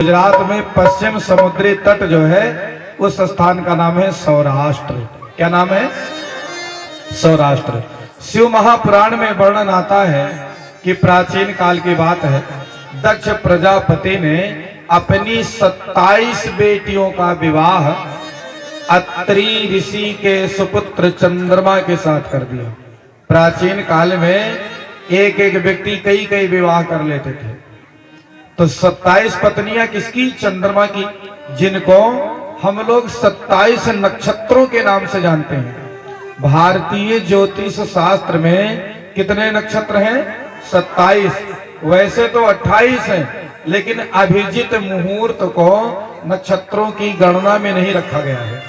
गुजरात में पश्चिम समुद्री तट जो है उस स्थान का नाम है सौराष्ट्र। क्या नाम है? सौराष्ट्र। शिव महापुराण में वर्णन आता है कि प्राचीन काल की बात है, दक्ष प्रजापति ने अपनी 27 बेटियों का विवाह अत्रि ऋषि के सुपुत्र चंद्रमा के साथ कर दिया। प्राचीन काल में एक एक व्यक्ति कई कई विवाह कर लेते थे। तो 27 पत्नियां किसकी? चंद्रमा की, जिनको हम लोग 27 नक्षत्रों के नाम से जानते हैं। भारतीय ज्योतिष शास्त्र में कितने नक्षत्र हैं? 27। वैसे तो 28 हैं, लेकिन अभिजित मुहूर्त को नक्षत्रों की गणना में नहीं रखा गया है।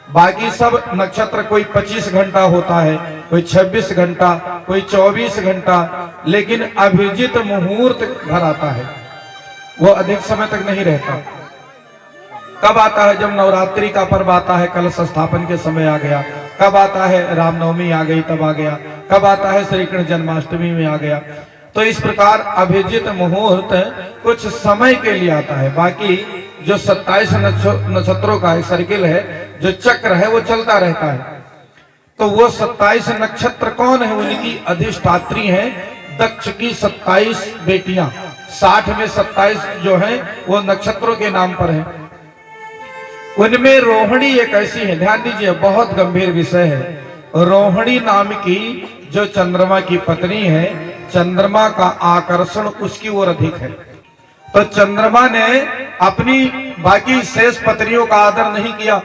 बाकी सब नक्षत्र कोई 25 घंटा होता है, कोई 26 घंटा, कोई 24 घंटा, लेकिन अभिजित मुहूर्त भर आता है, वो अधिक समय तक नहीं रहता। कब आता है? जब नवरात्रि का पर्व आता है, कलश स्थापन के समय आ गया। कब आता है? रामनवमी आ गई तब आ गया। कब आता है? श्री कृष्ण जन्माष्टमी में आ गया। तो इस प्रकार अभिजित मुहूर्त कुछ समय के लिए आता है। बाकी जो 27 नक्षत्रों का सर्किल है, जो चक्र है, वो चलता रहता है। तो वो 27 नक्षत्र कौन है? उनकी अधिष्ठात्री है दक्ष की 27 बेटियां। 60 में 27 जो है वो नक्षत्रों के नाम पर है। उनमें रोहिणी एक ऐसी है, ध्यान दीजिए, बहुत गंभीर विषय है। रोहिणी नाम की जो चंद्रमा की पत्नी है, चंद्रमा का आकर्षण उसकी ओर अधिक है। तो चंद्रमा ने अपनी बाकी शेष पत्नियों का आदर नहीं किया।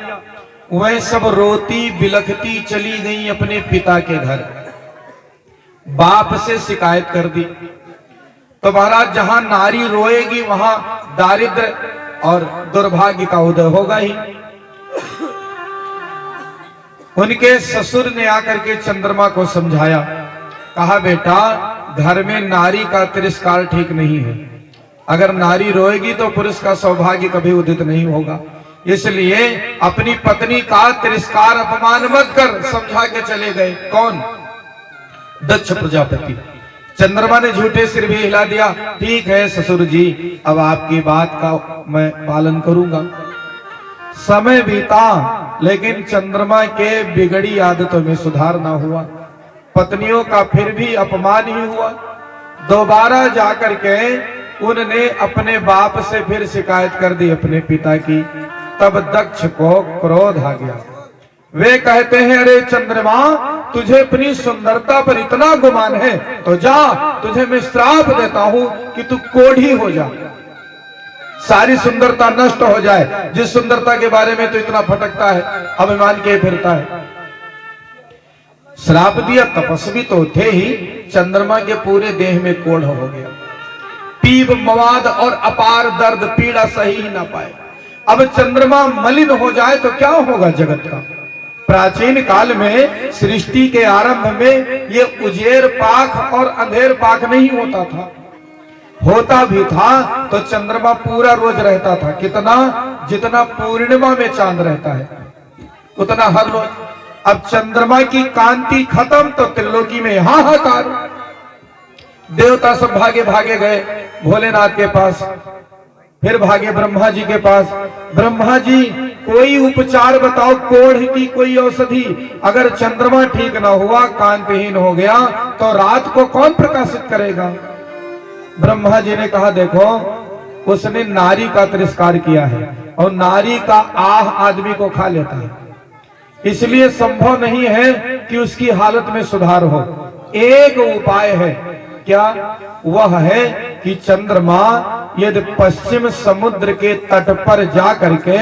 वह सब रोती बिलखती चली गई अपने पिता के घर। बाप से शिकायत कर दी। तो महाराज, जहां नारी रोएगी वहां दारिद्र और दुर्भाग्य का उदय होगा ही। उनके ससुर ने आकर के चंद्रमा को समझाया, कहा बेटा, घर में नारी का तिरस्कार ठीक नहीं है। अगर नारी रोएगी तो पुरुष का सौभाग्य कभी उदित नहीं होगा। इसलिए अपनी पत्नी का तिरस्कार अपमान मत कर, समझा के चले गए। कौन? दक्ष प्रजापति। चंद्रमा ने झूठे सिर भी हिला दिया। ठीक है ससुर जी, अब आपकी बात का मैं पालन करूंगा। समय बीता, लेकिन चंद्रमा के बिगड़ी आदतों में सुधार ना हुआ। पत्नियों का फिर भी अपमान ही हुआ। दोबारा जाकर के उनने अपने बाप से फिर शिकायत कर दी, अपने पिता की। तब दक्ष को क्रोध आ गया। वे कहते हैं, अरे चंद्रमा, तुझे अपनी सुंदरता पर इतना गुमान है तो जा, तुझे मैं श्राप देता हूं कि तू कोढ़ी हो जा, सारी सुंदरता नष्ट हो जाए। जिस सुंदरता के बारे में तो इतना भटकता है, अभिमान के फिरता है। श्राप दिया। तपस्वी तो थे ही, चंद्रमा के पूरे देह में कोढ़ हो गया। पीप, मवाद और अपार दर्द, पीड़ा सही ही ना पाए। अब चंद्रमा मलिन हो जाए तो क्या होगा जगत का? प्राचीन काल में सृष्टि के आरंभ में ये उजेर पाख और अंधेर पाख नहीं होता था। होता भी था तो चंद्रमा पूरा रोज रहता था। कितना? जितना पूर्णिमा में चांद रहता है उतना हर रोज। अब चंद्रमा की कांति खत्म तो त्रिलोकी में हाहाकार। देवता सब भागे भागे गए भोलेनाथ के पास, फिर भागे ब्रह्मा जी के पास। ब्रह्मा जी, कोई उपचार बताओ, कोढ़ की कोई औषधि। अगर चंद्रमा ठीक ना हुआ, कांतिहीन हो गया, तो रात को कौन प्रकाशित करेगा? ब्रह्मा जी ने कहा, देखो, उसने नारी का तिरस्कार किया है और नारी का आह आदमी को खा लेता है, इसलिए संभव नहीं है कि उसकी हालत में सुधार हो। एक उपाय है। क्या? वह है कि चंद्रमा यदि पश्चिम समुद्र के तट पर जा करके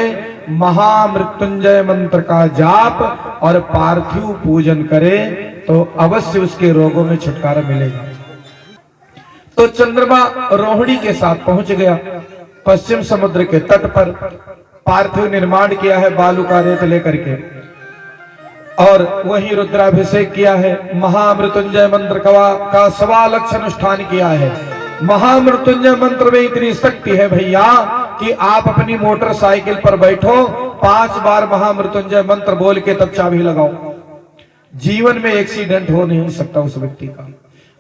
महामृत्युंजय मंत्र का जाप और पार्थिव पूजन करे तो अवश्य उसके रोगों में छुटकारा मिलेगा। तो चंद्रमा रोहिणी के साथ पहुंच गया पश्चिम समुद्र के तट पर। पार्थिव निर्माण किया है बालू का रेत लेकर के, और वही रुद्राभिषेक किया है। महामृत्युंजय मंत्र का 1.25 लाख अनुष्ठान किया है। महामृत्युंजय मंत्र में इतनी शक्ति है भैया कि आप अपनी मोटरसाइकिल पर बैठो, 5 बार महामृत्युंजय मंत्र बोल के तब चाबी लगाओ। जीवन में एक्सीडेंट हो नहीं सकता उस व्यक्ति का।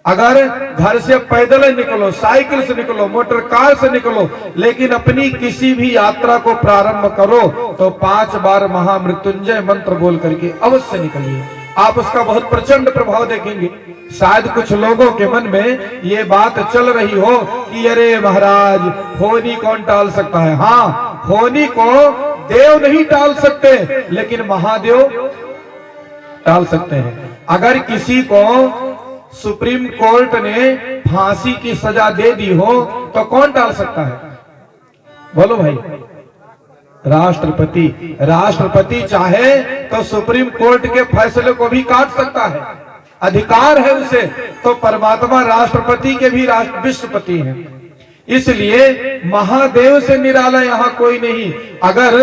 अगर घर से पैदल निकलो, साइकिल से निकलो, मोटर कार से निकलो, लेकिन अपनी किसी भी यात्रा को प्रारंभ करो तो 5 बार महामृत्युंजय मंत्र बोल करके अवश्य निकलिए। आप उसका बहुत प्रचंड प्रभाव देखेंगे। शायद कुछ लोगों के मन में ये बात चल रही हो कि अरे महाराज, होनी कौन टाल सकता है। हाँ, होनी को देव नहीं टाल सकते, लेकिन महादेव टाल सकते हैं। अगर किसी को सुप्रीम कोर्ट ने फांसी की सजा दे दी हो तो कौन टाल सकता है? बोलो भाई। राष्ट्रपति चाहे तो सुप्रीम कोर्ट के फैसले को भी काट सकता है, अधिकार है उसे। तो परमात्मा राष्ट्रपति के भी विश्वपति हैं। इसलिए महादेव से निराला यहाँ कोई नहीं। अगर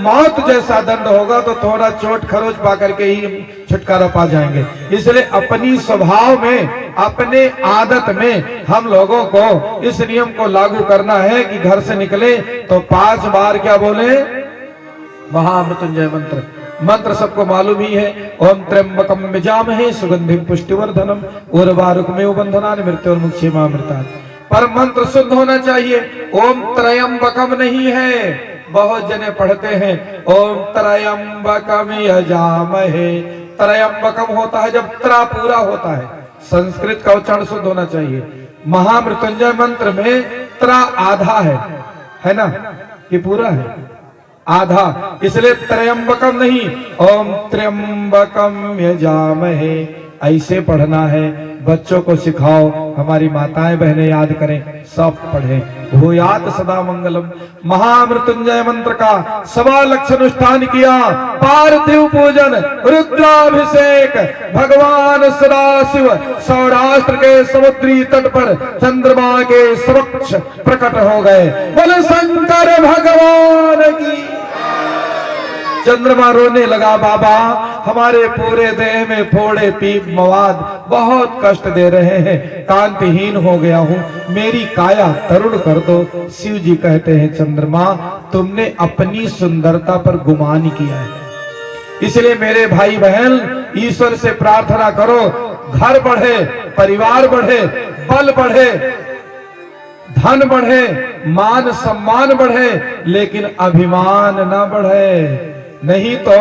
मौत जैसा दंड होगा तो थोड़ा चोट खरोच पा करके ही छुटकारा पा जाएंगे। इसलिए अपनी स्वभाव में, अपने आदत में हम लोगों को इस नियम को लागू करना है कि घर से निकले तो 5 बार क्या बोले? महामृत्युंजय मंत्र सबको मालूम ही है। ओम त्र्यंबकम यजामहे सुगंधिम पुष्टिवर्धनम उर्वारुकमेव बंधनान् मृत्योर्मुक्षीमामृतात्। पर मंत्र शुद्ध होना चाहिए। ओम त्रयंबकम नहीं है। बहुत जने पढ़ते हैं ओम त्रयंबकम यजामहे। त्रयंबकम होता है जब त्रा पूरा होता है। संस्कृत का उच्चारण शुद्ध होना चाहिए। महामृत्युंजय मंत्र में त्रा आधा है ना, कि पूरा है? आधा। इसलिए त्रयंबकम नहीं, ओम त्र्यंबकम यजामहे ऐसे पढ़ना है। बच्चों को सिखाओ, हमारी माताएं बहनें याद करें, सब पढ़ें। भूयात सदा मंगलम। महामृत्युंजय मंत्र का 1.25 लाख अनुष्ठान किया। पार्थिव पूजन, रुद्राभिषेक। भगवान सदाशिव सौराष्ट्र के समुद्री तट पर चंद्रमा के समक्ष प्रकट हो गए। बोले शंकर भगवान की। चंद्रमा रोने लगा, बाबा हमारे पूरे देह में फोड़े पीप मवाद बहुत कष्ट दे रहे हैं, कांतिहीन हो गया हूँ, मेरी काया तरुण कर दो। शिव जी कहते हैं, चंद्रमा तुमने अपनी सुंदरता पर गुमान किया है। इसलिए मेरे भाई बहन, ईश्वर से प्रार्थना करो, घर बढ़े, परिवार बढ़े, बल बढ़े, धन बढ़े, मान सम्मान बढ़े, लेकिन अभिमान ना बढ़े। नहीं तो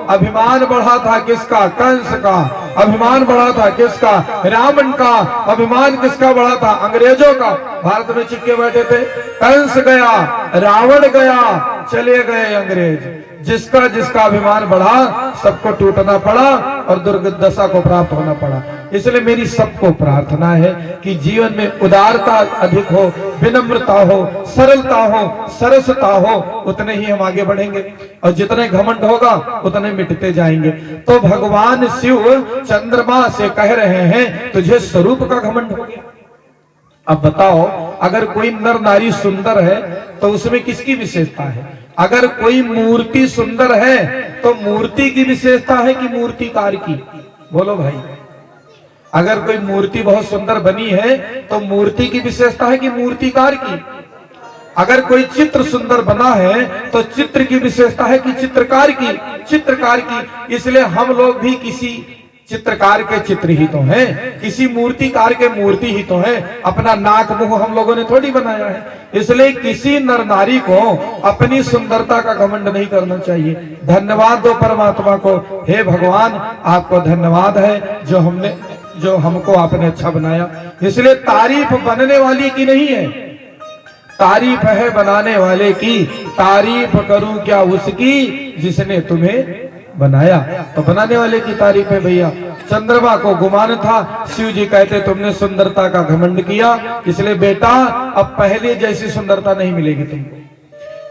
अभिमान बढ़ा था किसका? कंस का। अभिमान बढ़ा था किसका? रावण का। अभिमान किसका बढ़ा था? अंग्रेजों का। भारत में चिपके बैठे थे, कंस गया, रावण गया, चले गए अंग्रेज। जिसका जिसका अभिमान बढ़ा सबको टूटना पड़ा और दुर्दशा को प्राप्त होना पड़ा। इसलिए मेरी सबको प्रार्थना है कि जीवन में उदारता अधिक हो, विनम्रता हो, सरलता हो, सरसता हो, उतने ही हम आगे बढ़ेंगे। और जितने घमंड होगा उतने मिटते जाएंगे। तो भगवान शिव चंद्रमा से कह रहे हैं, तुझे स्वरूप का घमंड हो गया। अब बताओ, अगर कोई नर नारी सुंदर है तो उसमें किसकी विशेषता है? अगर कोई मूर्ति सुंदर है तो मूर्ति की विशेषता है कि मूर्तिकार की? बोलो भाई। अगर कोई मूर्ति बहुत सुंदर बनी है तो मूर्ति की विशेषता है कि मूर्तिकार की? अगर कोई चित्र सुंदर बना है तो चित्र की विशेषता है कि चित्रकार की? चित्रकार की। इसलिए हम लोग भी किसी चित्रकार के चित्र ही तो हैं, किसी मूर्तिकार के मूर्ति ही तो हैं। अपना नाक मुंह हम लोगों ने थोड़ी बनाया है। इसलिए किसी नर नारी को अपनी सुंदरता का घमंड नहीं करना चाहिए। धन्यवाद दो परमात्मा को। हे भगवान, आपको धन्यवाद है जो हमको आपने अच्छा बनाया। इसलिए तारीफ बनने वाली की नहीं है, तारीफ है बनाने वाले की। तारीफ करूं क्या उसकी जिसने तुम्हें बनाया। तो बनाने वाले की तारीफ है भैया। चंद्रमा को गुमान था, शिव जी कहते तुमने सुंदरता का घमंड किया, इसलिए बेटा अब पहले जैसी सुंदरता नहीं मिलेगी तुमको।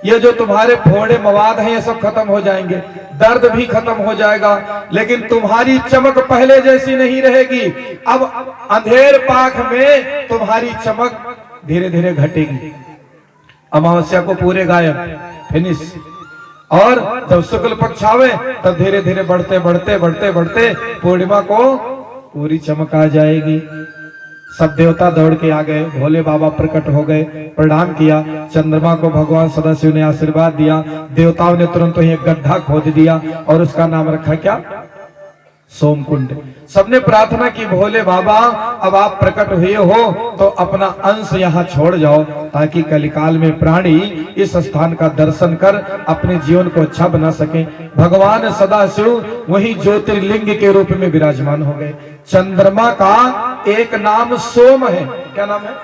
ये जो तुम्हारे फोड़े मवाद हैं ये सब खत्म हो जाएंगे, दर्द भी खत्म हो जाएगा, लेकिन तुम्हारी चमक पहले जैसी नहीं रहेगी। अब अंधेर पाख में तुम्हारी चमक धीरे धीरे घटेगी। अमावस्या को पूरे गायब, फिनिश। और जब शुक्ल पक्ष आवे तब धीरे धीरे बढ़ते बढ़ते बढ़ते बढ़ते पूर्णिमा को पूरी चमक आ जाएगी। सब देवता दौड़ के आ गए, भोले बाबा प्रकट हो गए, प्रणाम किया। चंद्रमा को भगवान सदाशिव ने आशीर्वाद दिया। देवताओं ने तुरंत ही एक गड्ढा खोद दिया और उसका नाम रखा क्या? सोमकुंड। सबने प्रार्थना की, भोले बाबा अब आप प्रकट हुए हो तो अपना अंश यहाँ छोड़ जाओ, ताकि कलिकाल में प्राणी इस स्थान का दर्शन कर अपने जीवन को अच्छा बना सके। भगवान सदाशिव वही ज्योतिर्लिंग के रूप में विराजमान हो गए। चंद्रमा का एक नाम सोम है। क्या नाम है?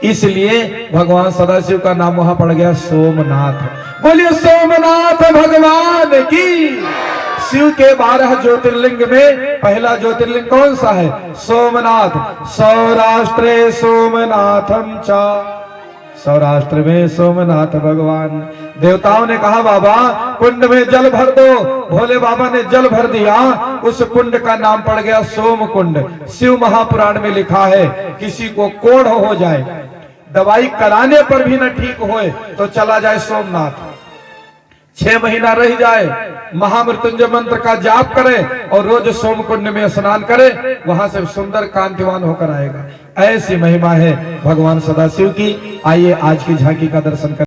इसलिए भगवान सदाशिव का नाम वहां पड़ गया सोमनाथ। बोलिए सोमनाथ भगवान की। शिव के 12 ज्योतिर्लिंग में पहला ज्योतिर्लिंग कौन सा है? सोमनाथ। सौराष्ट्रे सोमनाथम चा, सौराष्ट्र में सोमनाथ भगवान। देवताओं ने कहा बाबा कुंड में जल भर दो। भोले बाबा ने जल भर दिया, उस कुंड का नाम पड़ गया सोम कुंड। शिव महापुराण में लिखा है, किसी को कोढ़ हो जाए, दवाई कराने पर भी न ठीक होए तो चला जाए सोमनाथ, 6 महीना रह जाए, महामृत्युंजय मंत्र का जाप करे और रोज सोम कुंड में स्नान करे, वहां से सुंदर कांतिवान होकर आएगा। ऐसी महिमा है भगवान सदाशिव की। आइए आज की झांकी का दर्शन करें।